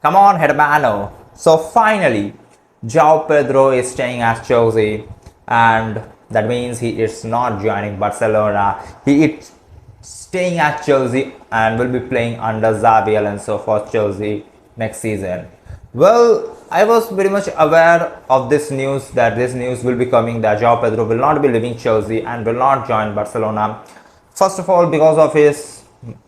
Come on, hermano. So finally, Joao Pedro is staying at Chelsea, and that means he is not joining Barcelona. He is staying at Chelsea and will be playing under Xavi Alonso for Chelsea next season. Well, I was very much aware of this news that this news will be coming that Joao Pedro will not be leaving Chelsea and will not join Barcelona. First of all, because of his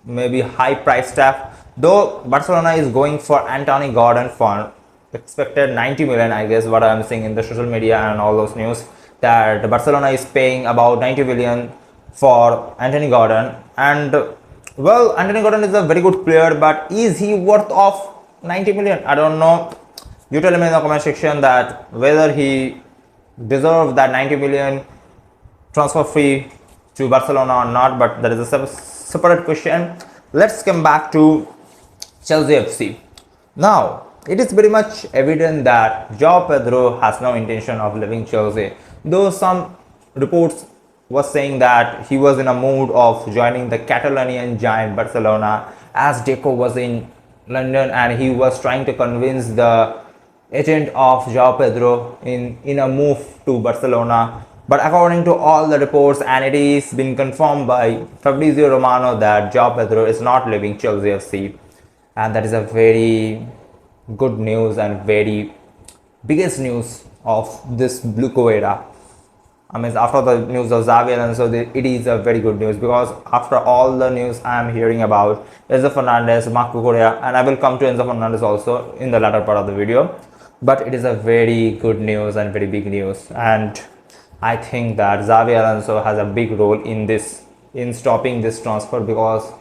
maybe high price tag, though Barcelona is going for Anthony Gordon for expected 90 million, I guess what I'm seeing in the social media and all those news that Barcelona is paying about 90 million for Anthony Gordon. And well, Anthony Gordon is a very good player, but is he worth of 90 million? I don't know. You tell me in the comment section that whether he deserves that 90 million transfer fee to Barcelona or not, but that is a separate question. Let's come back to Chelsea FC. Now, it is very much evident that Joao Pedro has no intention of leaving Chelsea, though some reports was saying that he was in a mood of joining the Catalunian Giant Barcelona as Deco was in London and he was trying to convince the agent of Joao Pedro in a move to Barcelona. But according to all the reports, and it is been confirmed by Fabrizio Romano that Joao Pedro is not leaving Chelsea FC, and that is a very good news and very biggest news of this Blue era. I mean, after the news of Xavi Alonso, it is a very good news because after all the news I am hearing about Enzo Fernandez, Marco Correa, and I will come to Enzo Fernandez also in the latter part of the video. But it is a very good news and very big news, and I think that Xavi Alonso has a big role in this, in stopping this transfer, because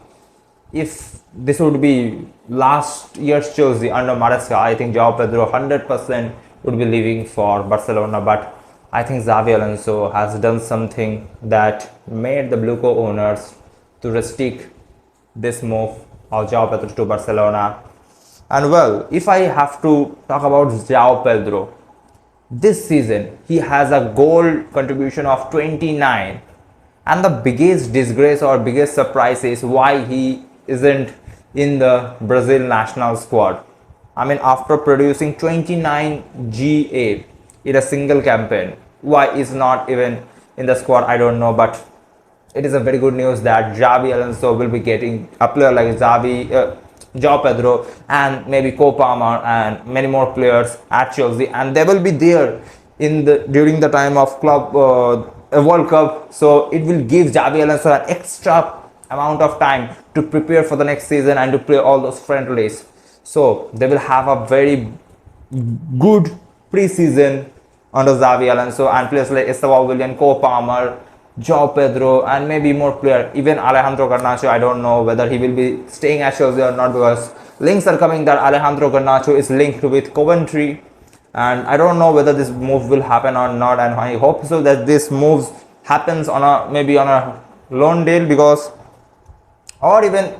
if this would be last year's Chelsea under Maresca, I think Joao Pedro 100% would be leaving for Barcelona. But I think Xavi Alonso has done something that made the Bluco owners to restrict this move of Joao Pedro to Barcelona. And well, if I have to talk about Joao Pedro, this season he has a goal contribution of 29, and the biggest disgrace or biggest surprise is why he isn't in the Brazil national squad. I mean, after producing 29 GA in a single campaign, why is not even in the squad, I don't know. But it is a very good news that Xavi Alonso will be getting a player like Joao Pedro and maybe Cole Palmer and many more players at Chelsea, and they will be there in the during the time of club World Cup. So it will give Xavi Alonso an extra amount of time to prepare for the next season and to play all those friendlies. So they will have a very good pre-season under Xavi Alonso, and players like Estevao Willian, Cole Palmer, Joao Pedro, and maybe more player, even Alejandro Garnacho. I don't know whether he will be staying at Chelsea or not, because links are coming that Alejandro Garnacho is linked with Coventry, and I don't know whether this move will happen or not. And I hope so that this move happens on a maybe on a loan deal, because or even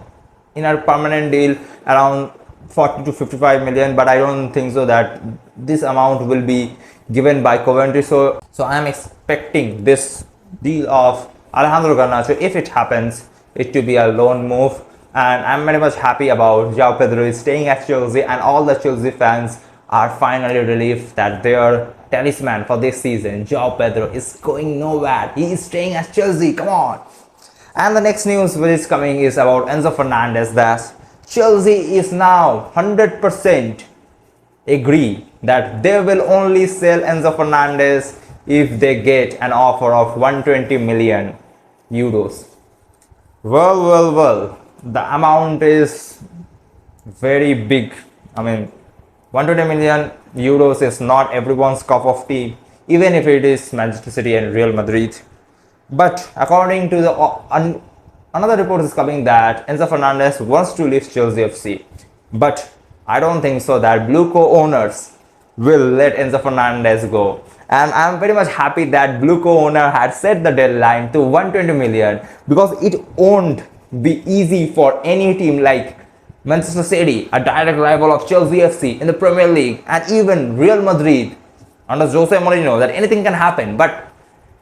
in a permanent deal around 40 to 55 million. But I don't think so that this amount will be given by Coventry. So I am expecting this deal of Alejandro Garnacho, if it happens, it to be a loan move. And I'm very much happy about Joao Pedro is staying at Chelsea, and all the Chelsea fans are finally relieved that their talisman for this season, Joao Pedro, is going nowhere. He is staying at Chelsea. Come on. And the next news which is coming is about Enzo Fernandez, that Chelsea is now 100% agree that they will only sell Enzo Fernandez if they get an offer of 120 million euros. Well, the amount is very big. I mean, 120 million euros is not everyone's cup of tea, even if it is Manchester City and Real Madrid. But according to the another report is coming that Enzo Fernandez wants to leave Chelsea FC, but I don't think so that Bluco owners will let Enzo Fernandez go. And I'm very much happy that Bluco owner had set the deadline to 120 million, because it won't be easy for any team like Manchester City, a direct rival of Chelsea FC in the Premier League, and even Real Madrid under Jose Mourinho, that anything can happen. But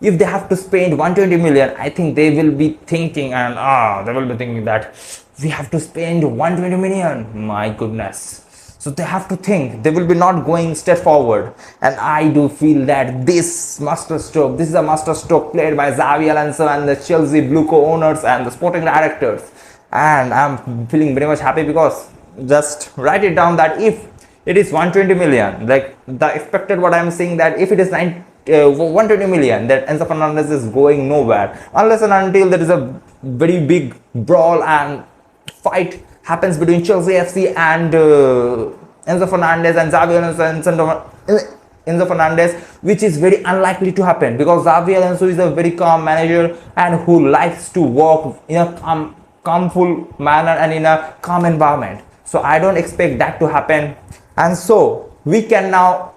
if they have to spend 120 million, I think they will be thinking that we have to spend 120 million. My goodness. So they have to think. They will be not going straight forward. And I do feel that this is a master stroke played by Xavi Alonso and the Chelsea Blue co-owners and the sporting directors. And I'm feeling very much happy because just write it down that if it is 120 million, like the expected what I'm saying, that if it is 120 million, that Enzo Fernandez is going nowhere unless and until there is a very big brawl and fight happens between Chelsea FC and Enzo Fernandez and Xavi Alonso and Enzo Fernandez, which is very unlikely to happen because Xavi Alonso is a very calm manager and who likes to work in a calmful manner and in a calm environment. So I don't expect that to happen. And so we can now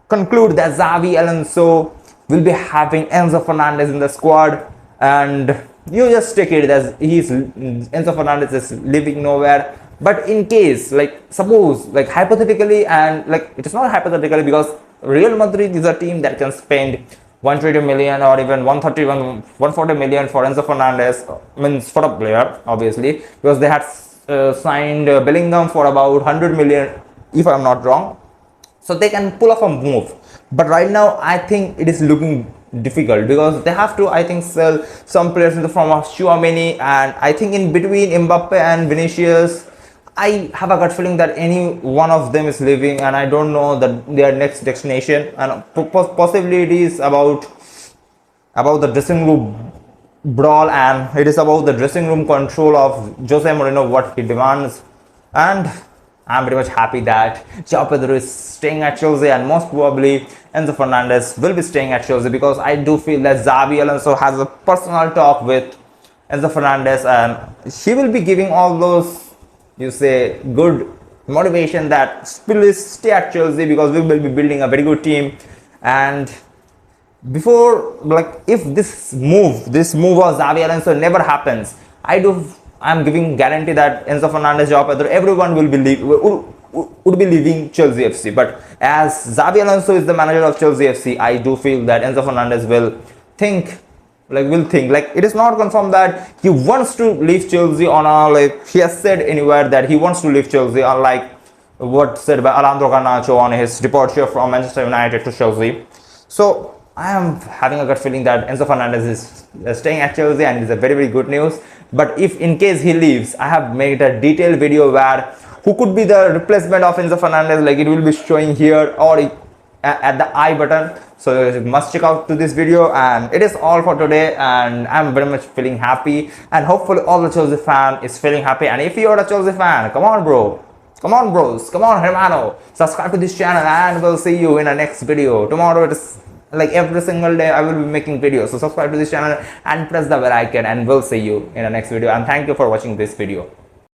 conclude that Xavi Alonso will be having Enzo Fernandez in the squad, and you just take it as Enzo Fernandez is living nowhere. But in case, like suppose, like hypothetically, and like it is not hypothetically because Real Madrid is a team that can spend 120 million or even 130, 140 million for Enzo Fernandez, means for a player, obviously, because they had signed Bellingham for about 100 million, if I'm not wrong. So they can pull off a move. But right now, I think it is looking difficult because they have to, I think, sell some players in the form of Tchouaméni, and I think in between Mbappe and Vinicius, I have a gut feeling that any one of them is leaving, and I don't know that their next destination, and possibly it is about the dressing room brawl, and it is about the dressing room control of Jose Mourinho, what he demands. And I'm very much happy that Joao Pedro is staying at Chelsea, and most probably Enzo Fernandez will be staying at Chelsea because I do feel that Xavi Alonso has a personal talk with Enzo Fernandez, and he will be giving all those, you say, good motivation that please stay at Chelsea because we will be building a very good team. And before, like, if this move of Xavi Alonso never happens, I'm giving guarantee that Enzo Fernandez, Joao Pedro, everyone will be would be leaving Chelsea FC. But as Xavi Alonso is the manager of Chelsea FC, I do feel that Enzo Fernandez will think. Like it is not confirmed that he wants to leave Chelsea on a, like he has said anywhere that he wants to leave Chelsea, unlike what said by Alejandro Garnacho on his departure from Manchester United to Chelsea. So I am having a gut feeling that Enzo Fernandez is staying at Chelsea, and it is a very, very good news. But if in case he leaves, I have made a detailed video where who could be the replacement of Enzo Fernandez, like it will be showing here or at the I button. So you must check out to this video, and it is all for today, and I'm very much feeling happy, and hopefully all the Chelsea fan is feeling happy. And if you are a Chelsea fan, come on bro, come on bros, come on hermano, subscribe to this channel, and we'll see you in the next video. Tomorrow it is like every single day I will be making videos, so subscribe to this channel and press the bell icon, and we'll see you in the next video. And thank you for watching this video.